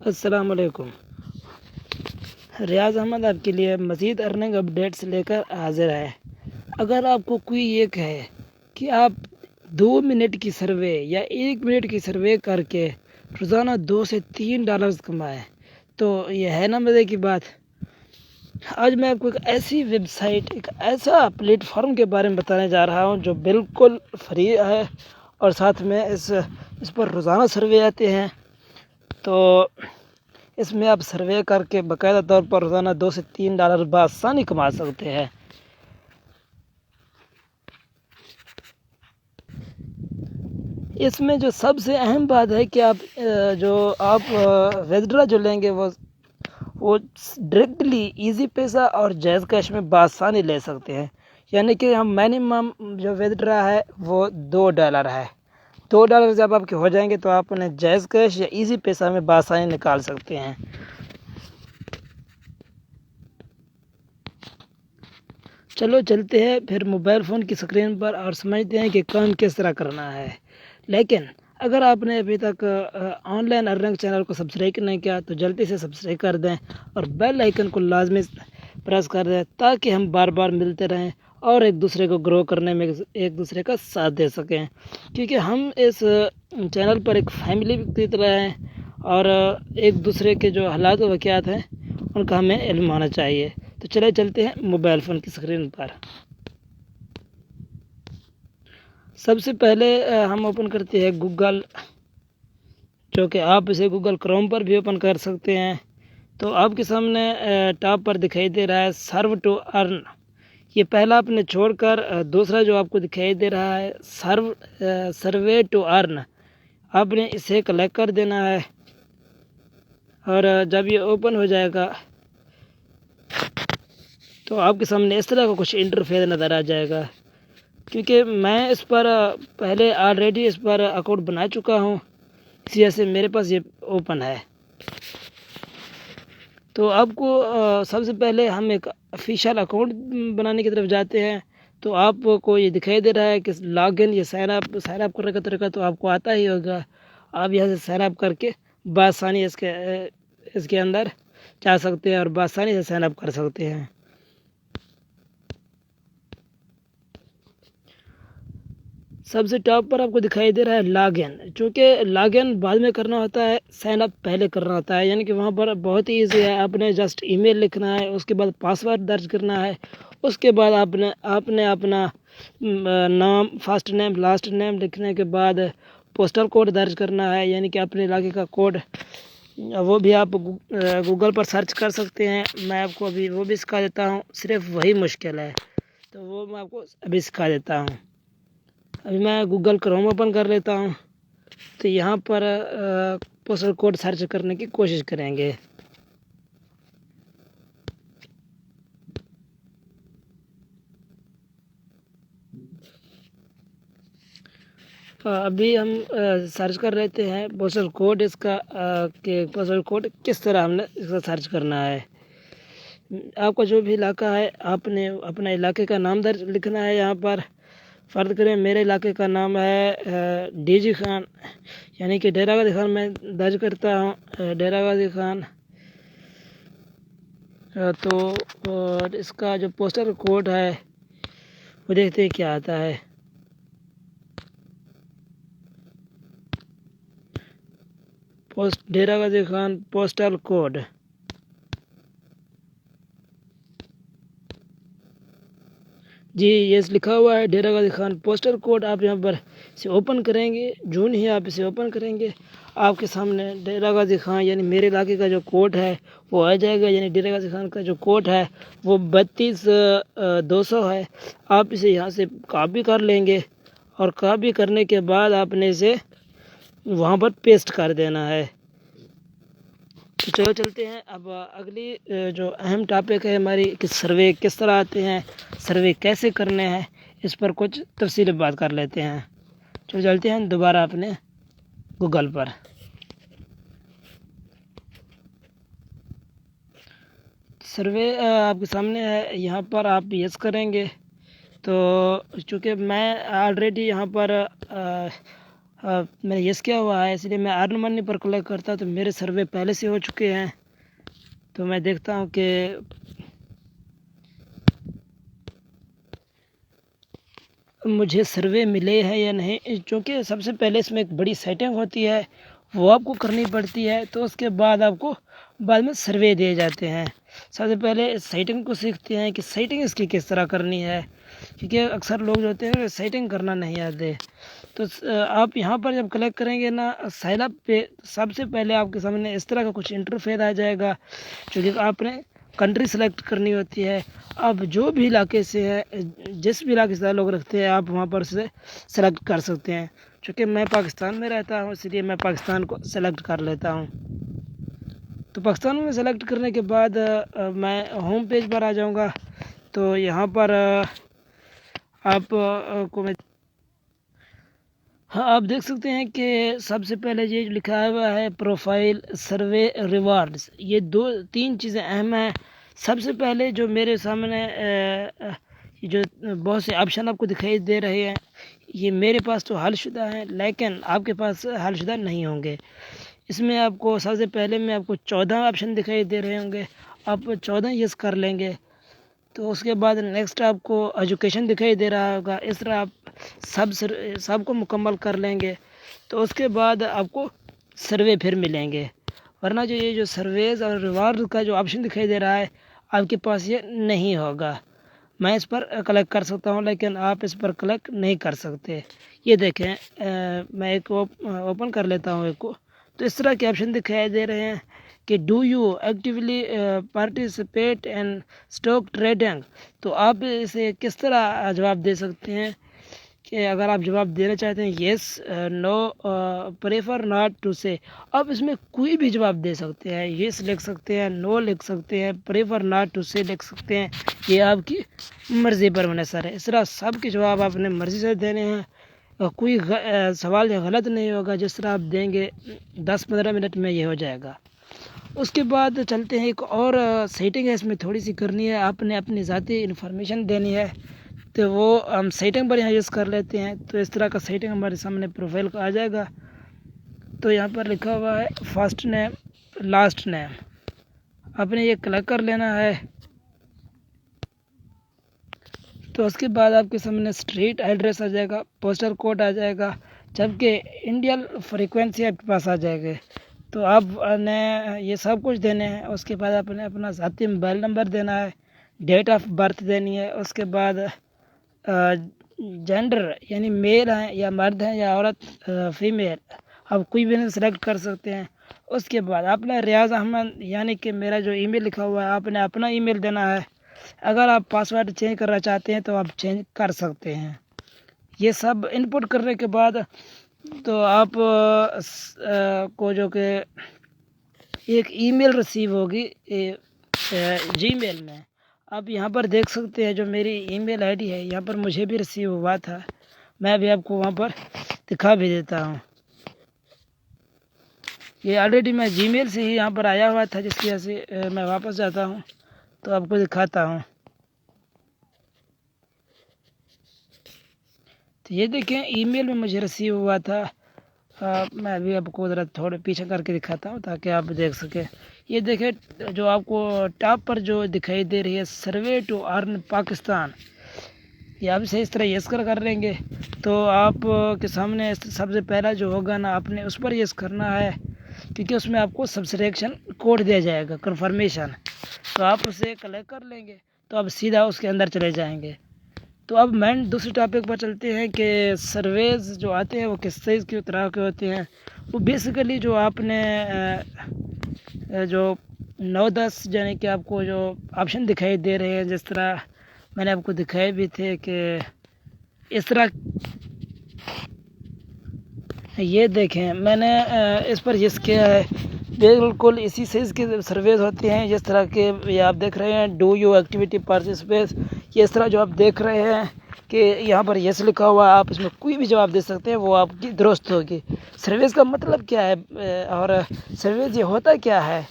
السلام علیکم۔ ریاض احمد آپ کے لیے مزید ارننگ اپڈیٹس لے کر حاضر ہے۔ اگر آپ کو کوئی یہ کہے کہ آپ 2 منٹ کی سروے یا 1 منٹ کی سروے کر کے روزانہ $2 سے $3 کمائیں تو یہ ہے نا مزے کی بات۔ آج میں آپ کو ایک ایسی ویب سائٹ، ایک ایسا پلیٹ فارم کے بارے میں بتانے جا رہا ہوں جو بالکل فری ہے اور ساتھ میں اس پر روزانہ سروے آتے ہیں۔ تو اس میں آپ سروے کر کے باقاعدہ طور پر روزانہ $2 سے $3 بآسانی کما سکتے ہیں۔ اس میں جو سب سے اہم بات ہے کہ آپ ویزڈرا جو لیں گے وہ ڈائریکٹلی ایزی پیسہ اور جائز کیش میں بآسانی لے سکتے ہیں۔ یعنی کہ ہم منیمم جو ویزڈرا ہے وہ $2 ہے۔ $2 جب آپ کے ہو جائیں گے تو آپ انہیں جائز کیش یا ایزی پیسہ میں بآسانی نکال سکتے ہیں۔ چلو چلتے ہیں پھر موبائل فون کی اسکرین پر اور سمجھتے ہیں کہ کام کس طرح کرنا ہے۔ لیکن اگر آپ نے ابھی تک آن لائن ارننگ چینل کو سبسکرائب نہیں کیا تو جلدی سے سبسکرائب کر دیں اور بیل آئیکن کو لازمی پریس کر دیں تاکہ ہم بار بار ملتے رہیں اور ایک دوسرے کو گرو کرنے میں ایک دوسرے کا ساتھ دے سکیں، کیونکہ ہم اس چینل پر ایک فیملی کی طرح ہیں اور ایک دوسرے کے جو حالات و واقعات ہیں ان کا ہمیں علم ہونا چاہیے۔ تو چلے چلتے ہیں موبائل فون کی اسکرین پر۔ سب سے پہلے ہم اوپن کرتے ہیں گوگل، جو کہ آپ اسے گوگل کروم پر بھی اوپن کر سکتے ہیں۔ تو آپ کے سامنے ٹاپ پر دکھائی دے رہا ہے سرو ٹو ارن۔ یہ پہلا آپ نے چھوڑ کر دوسرا جو آپ کو دکھائی دے رہا ہے سروے ٹو ارن، آپ نے اسے کلک کر دینا ہے اور جب یہ اوپن ہو جائے گا تو آپ کے سامنے اس طرح کا کچھ انٹرفیس نظر آ جائے گا۔ کیونکہ میں اس پر پہلے آلریڈی اس پر اکاؤنٹ بنا چکا ہوں، اس وجہ سے میرے پاس یہ اوپن ہے۔ تو آپ کو سب سے پہلے ہم ایک آفیشیل اکاؤنٹ بنانے کی طرف جاتے ہیں۔ تو آپ کو یہ دکھائی دے رہا ہے کہ لاگ ان یا سائن اپ کرنے کا طریقہ تو آپ کو آتا ہی ہوگا۔ آپ یہاں سے سائن اپ کر کے بآسانی اس کے اندر جا سکتے ہیں اور بآسانی سے سائن اپ کر سکتے ہیں۔ سب سے ٹاپ پر آپ کو دکھائی دے رہا ہے لاگ ان، چونکہ لاگ ان بعد میں کرنا ہوتا ہے، سائن اپ پہلے کرنا ہوتا ہے۔ یعنی کہ وہاں پر بہت ہی ایزی ہے، آپ نے جسٹ ای میل لکھنا ہے، اس کے بعد پاسورڈ درج کرنا ہے، اس کے بعد آپ نے اپنا نام، فرسٹ نیم لاسٹ نیم لکھنے کے بعد پوسٹل کوڈ درج کرنا ہے، یعنی کہ اپنے علاقے کا کوڈ۔ وہ بھی آپ گوگل پر سرچ کر سکتے ہیں، میں آپ کو ابھی وہ بھی سکھا دیتا ہوں، صرف وہی مشکل ہے تو وہ میں آپ کو ابھی سکھا دیتا ہوں۔ ابھی میں گوگل کروم اوپن کر لیتا ہوں تو یہاں پر پوسٹل کوڈ سرچ کرنے کی کوشش کریں گے۔ ابھی ہم سرچ کر لیتے ہیں پوسٹل کوڈ اس کا، کہ پوسٹل کوڈ کس طرح ہم نے اس کا سرچ کرنا ہے۔ آپ کا جو بھی علاقہ ہے آپ نے اپنے علاقے کا نام درج لکھنا ہے۔ یہاں پر فرض کریں میرے علاقے کا نام ہے ڈی جی خان، یعنی کہ ڈیرہ غازی خان میں درج کرتا ہوں، ڈیرہ غازی خان۔ تو اس کا جو پوسٹل کوڈ ہے وہ دیکھتے ہیں کیا آتا ہے۔ ڈیرہ غازی خان پوسٹل کوڈ، جی یہ لکھا ہوا ہے ڈیرہ غازی خان پوسٹل کوڈ۔ آپ یہاں پر اسے اوپن کریں گے، جون ہی آپ اسے اوپن کریں گے آپ کے سامنے ڈیرہ غازی خان یعنی میرے علاقے کا جو کوڈ ہے وہ آ جائے گا۔ یعنی ڈیرہ غازی خان کا جو کوڈ ہے وہ 32,200 ہے۔ آپ اسے یہاں سے کاپی کر لیں گے اور کاپی کرنے کے بعد آپ نے اسے وہاں پر پیسٹ کر دینا ہے۔ تو چلو چلتے ہیں اب اگلی جو اہم ٹاپک ہے ہماری کہ سروے کس طرح آتے ہیں، سروے کیسے کرنے ہیں، اس پر کچھ تفصیلی بات کر لیتے ہیں۔ چلو چلتے ہیں دوبارہ اپنے گوگل پر۔ سروے آپ کے سامنے ہے، یہاں پر آپ یس کریں گے تو چونکہ میں آلریڈی یہاں پر میں نے یس کیا ہوا ہے، اس لیے میں ارن منی پر کلک کرتا ہوں تو میرے سروے پہلے سے ہو چکے ہیں. تو میں دیکھتا ہوں کہ مجھے سروے ملے ہیں یا نہیں، چونکہ سب سے پہلے اس میں ایک بڑی سیٹنگ ہوتی ہے، وہ آپ کو کرنی پڑتی ہے. تو اس کے بعد آپ کو بعد میں سروے دیے جاتے ہیں. سب سے پہلے سیٹنگ کو سیکھتے ہیں کہ سیٹنگ اس کی کس طرح کرنی ہے، کیونکہ اکثر لوگ جو ہوتے ہیں سیٹنگ کرنا نہیں آتے. تو آپ یہاں پر جب کلک کریں گے نا سائن اپ پہ، سب سے پہلے آپ کے سامنے اس طرح کا کچھ انٹرفیس آ جائے گا، چونکہ آپ نے کنٹری سلیکٹ کرنی ہوتی ہے. آپ جو بھی علاقے سے ہے، جس بھی علاقے سے لوگ رکھتے ہیں، آپ وہاں پر سے سلیکٹ کر سکتے ہیں. چونکہ میں پاکستان میں رہتا ہوں، اس لیے میں پاکستان کو سلیکٹ کر لیتا ہوں. تو پاکستان میں سلیکٹ کرنے کے بعد میں ہوم پیج پر آ جاؤں گا. تو یہاں پر آپ کو میں آپ دیکھ سکتے ہیں کہ سب سے پہلے یہ لکھا ہوا ہے پروفائل، سروے، ریوارڈز. یہ تین چیزیں اہم ہیں. سب سے پہلے جو میرے سامنے جو بہت سے آپشن آپ کو دکھائی دے رہے ہیں، یہ میرے پاس تو حل شدہ ہیں، لیکن آپ کے پاس حل شدہ نہیں ہوں گے. اس میں آپ کو سب سے پہلے میں آپ کو 14 آپشن دکھائی دے رہے ہوں گے، آپ 14 یس کر لیں گے. تو اس کے بعد نیکسٹ آپ کو ایجوکیشن دکھائی دے رہا ہوگا. اس طرح آپ سب کو مکمل کر لیں گے. تو اس کے بعد آپ کو سروے پھر ملیں گے، ورنہ یہ جو سرویز اور ریوارڈ کا جو آپشن دکھائی دے رہا ہے آپ کے پاس یہ نہیں ہوگا. میں اس پر کلک کر سکتا ہوں لیکن آپ اس پر کلک نہیں کر سکتے. یہ دیکھیں، میں ایک اوپن کر لیتا ہوں ایک کو. تو اس طرح کے آپشن دکھائی دے رہے ہیں کہ do you actually participate in stock trading. تو آپ اسے کس طرح جواب دے سکتے ہیں کہ اگر آپ جواب دینا چاہتے ہیں یس، نو، پریفر ناٹ ٹو سے، آپ اس میں کوئی بھی جواب دے سکتے ہیں. یس لکھ سکتے ہیں، نو لکھ سکتے ہیں، پریفر ناٹ ٹو سے لکھ سکتے ہیں. یہ آپ کی مرضی پر منحصر ہے. اس طرح سب کے جواب آپ نے مرضی سے دینے ہیں. کوئی سوال غلط نہیں ہوگا. جس طرح آپ دیں گے 10-15 منٹ میں یہ ہو جائے گا. اس کے بعد چلتے ہیں، ایک اور سیٹنگ ہے اس میں تھوڑی سی کرنی ہے. آپ نے اپنی ذاتی انفارمیشن دینی ہے، تو وہ ہم سیٹنگ پر یہاں یوز کر لیتے ہیں. تو اس طرح کا سیٹنگ ہمارے سامنے پروفائل کا آ جائے گا. تو یہاں پر لکھا ہوا ہے فرسٹ نیم، لاسٹ نیم. آپ نے یہ کلک کر لینا ہے. تو اس کے بعد آپ کے سامنے اسٹریٹ ایڈریس آ جائے گا، پوسٹل کوڈ آ جائے گا، جبکہ انڈین فریکوینسی آپ کے پاس آ جائے گا. تو آپ نے یہ سب کچھ دینے ہیں. اس کے بعد آپ نے اپنا ذاتی موبائل نمبر دینا ہے، ڈیٹ آف برتھ دینی ہے. اس کے بعد جینڈر یعنی میل ہیں یا مرد ہیں یا عورت، فیمیل، آپ کوئی بھی نہیں سلیکٹ کر سکتے ہیں. اس کے بعد آپ نے ریاض احمد یعنی کہ میرا جو ای میل لکھا ہوا ہے، آپ نے اپنا ای میل دینا ہے. اگر آپ پاسورڈ چینج کرنا چاہتے ہیں تو آپ چینج کر سکتے ہیں. یہ سب انپٹ کرنے کے بعد تو آپ کو جو کہ ایک ای میل ریسیو ہوگی جی میل میں. آپ یہاں پر دیکھ سکتے ہیں جو میری ای میل آئی ڈی ہے، یہاں پر مجھے بھی ریسیو ہوا تھا. میں بھی آپ کو وہاں پر دکھا بھی دیتا ہوں. یہ آلریڈی میں جی میل سے ہی یہاں پر آیا ہوا تھا، جس کی وجہ سے میں واپس جاتا ہوں تو آپ کو دکھاتا ہوں. تو یہ دیکھیں ای میل میں مجھے ریسیو ہوا تھا. میں ابھی آپ کو ذرا تھوڑے پیچھے کر کے دکھاتا ہوں تاکہ آپ دیکھ سکیں. یہ دیکھیں جو آپ کو ٹاپ پر جو دکھائی دے رہی ہے سروے ٹو ارن پاکستان، یہ آپ اسے اس طرح یس کر لیں گے تو آپ کے سامنے سب سے پہلا جو ہوگا نا، آپ نے اس پر یس کرنا ہے، کیونکہ اس میں آپ کو سبسکرپشن کوڈ دیا جائے گا، کنفرمیشن. تو آپ اسے کلیکٹ کر لیں گے تو آپ سیدھا اس کے اندر چلے جائیں گے. تو اب مین دوسرے ٹاپک پر چلتے ہیں کہ سرویز جو آتے ہیں وہ کس چیز کی طرح کے ہوتے ہیں. وہ بیسیکلی جو آپ نے جو 9-10 یعنی کہ آپ کو جو آپشن دکھائی دے رہے ہیں، جس طرح میں نے آپ کو دکھائے بھی تھے کہ اس طرح یہ دیکھیں میں نے اس پر یس کیا ہے. بالکل اسی سائز کے سرویز ہوتے ہیں جس طرح کے یہ آپ دیکھ رہے ہیں ڈو یو ایکٹیویٹی پارٹیسپیٹ. یہ اس طرح جو آپ دیکھ رہے ہیں کہ یہاں پر یس لکھا ہوا ہے، آپ اس میں کوئی بھی جواب دے سکتے ہیں، وہ آپ کی درست ہوگی. سرویز کا مطلب کیا ہے اور سرویز یہ ہوتا کیا ہے،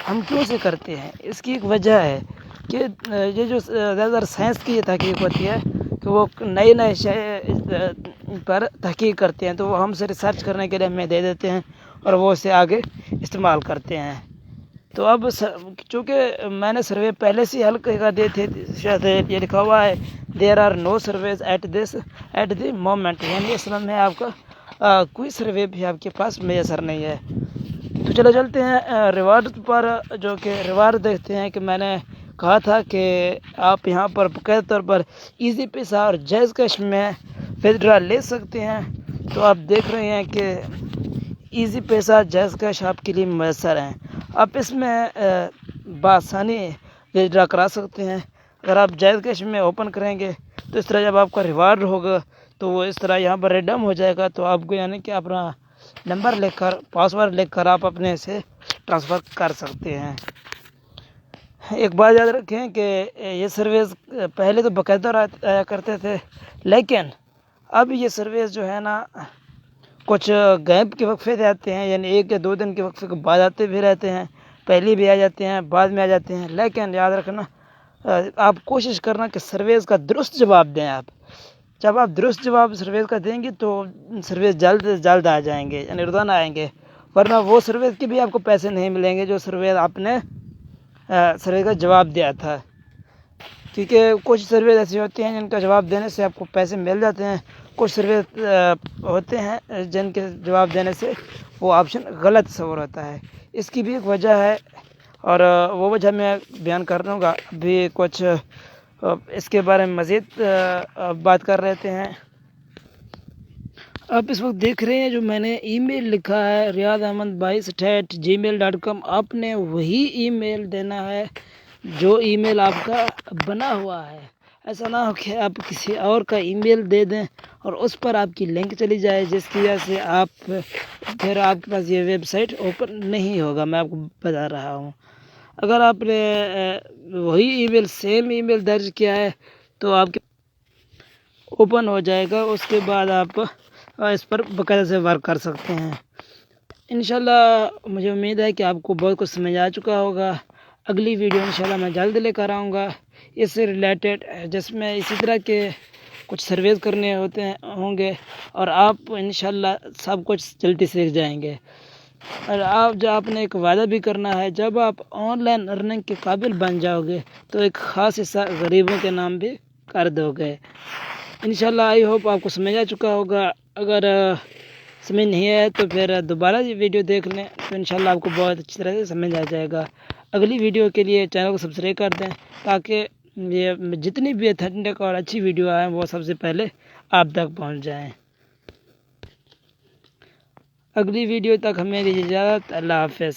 ہم کیوں سے کرتے ہیں، اس کی ایک وجہ ہے کہ یہ جو زیادہ تر سائنس کی یہ تحقیق ہوتی ہے کہ وہ نئے پر تحقیق کرتے ہیں تو وہ ہم سے ریسرچ کرنے کے لیے ہمیں دے دیتے ہیں اور وہ اسے آگے استعمال کرتے ہیں۔ تو اب چونکہ میں نے سروے پہلے سے حل کر دیے تھے، شاید یہ لکھا ہوا ہے there are no surveys at the moment, یعنی اس میں آپ کا کوئی سروے بھی آپ کے پاس میسر نہیں ہے۔ تو چلو چلتے ہیں ریوارڈ پر، جو کہ ریوارڈ دیکھتے ہیں کہ میں نے کہا تھا کہ آپ یہاں پر باقاعدہ طور پر ایزی پیسہ اور جائز کیش میں ودڈرا لے سکتے ہیں۔ تو آپ دیکھ رہے ہیں کہ ایزی پیسہ جائز کیش آپ کے لیے میسر ہیں، آپ اس میں بآسانی ودڈرا کرا سکتے ہیں۔ اگر آپ جائز کیش میں اوپن کریں گے تو اس طرح جب آپ کا ریوارڈ ہوگا تو وہ اس طرح یہاں پر ریڈم ہو جائے گا، تو آپ کو یعنی کہ اپنا نمبر لکھ کر پاسورڈ لکھ کر آپ اپنے سے ٹرانسفر کر سکتے ہیں۔ ایک بات یاد رکھیں کہ یہ سروس پہلے تو باقاعدہ آیا کرتے تھے، لیکن اب یہ سروس جو ہے نا کچھ گیپ کے وقفے آتے ہیں، یعنی 1 یا 2 دن کے وقفے کے بعد آتے بھی رہتے ہیں، پہلے بھی آ جاتے ہیں، بعد میں آ جاتے ہیں۔ لیکن یاد رکھنا، آپ کوشش کرنا کہ سروس کا درست جواب دیں۔ آپ جب آپ درست جواب سروس کا دیں گے تو سروس جلد آ جائیں گے، یعنی روزانہ آئیں گے، ورنہ وہ سروس کے بھی آپ کو پیسے نہیں ملیں گے جو سروس آپ نے سروس کا جواب دیا تھا، کیونکہ کچھ سروس ایسی ہوتی ہیں جن کا جواب دینے سے آپ کو پیسے مل جاتے ہیں، کچھ سروس ہوتے ہیں جن کے جواب دینے سے وہ آپشن غلط تصور ہوتا ہے۔ اس کی بھی ایک وجہ ہے اور وہ وجہ میں بیان کر دوں گا۔ ابھی کچھ اس کے بارے میں مزید بات کر رہتے ہیں۔ آپ اس وقت دیکھ رہے ہیں جو میں نے ای میل لکھا ہے riadahmad22@gmail.com، آپ نے وہی ای میل دینا ہے جو ای میل آپ کا بنا ہوا ہے۔ ایسا نہ ہو کہ آپ کسی اور کا ای میل دے دیں اور اس پر آپ کی لنک چلی جائے، جس کی وجہ سے پھر آپ کے پاس یہ ویب سائٹ اوپن نہیں ہوگا۔ میں آپ کو بتا رہا ہوں، اگر آپ نے وہی ای میل سیم ای میل درج کیا ہے تو آپ کے اوپن ہو جائے گا، اس کے بعد آپ اس پر باقاعدہ سے ورک کر سکتے ہیں۔ انشاءاللہ مجھے امید ہے کہ آپ کو بہت کچھ سمجھ آ چکا ہوگا۔ اگلی ویڈیو انشاءاللہ میں جلد لے کر آؤں گا اس سے ریلیٹڈ، جس میں اسی طرح کے کچھ سروس کرنے ہوں گے اور آپ انشاءاللہ سب کچھ جلدی سیکھ جائیں گے۔ اور آپ نے ایک وعدہ بھی کرنا ہے، جب آپ آن لائن ارننگ کے قابل بن جاؤ گے تو ایک خاص حصہ غریبوں کے نام بھی کر دو گے۔ انشاءاللہ آئی ہوپ آپ کو سمجھ آ چکا ہوگا۔ اگر سمجھ نہیں آیا تو پھر دوبارہ یہ ویڈیو دیکھ لیں، تو انشاءاللہ آپ کو بہت اچھی طرح سے سمجھ آ جائے گا۔ اگلی ویڈیو کے لیے چینل کو سبسکرائب کر دیں تاکہ یہ جتنی بھی اتھینٹک اور اچھی ویڈیو آئیں وہ سب سے پہلے آپ تک پہنچ جائیں۔ اگلی ویڈیو تک ہمیں دیجیے اجازت، اللہ حافظ۔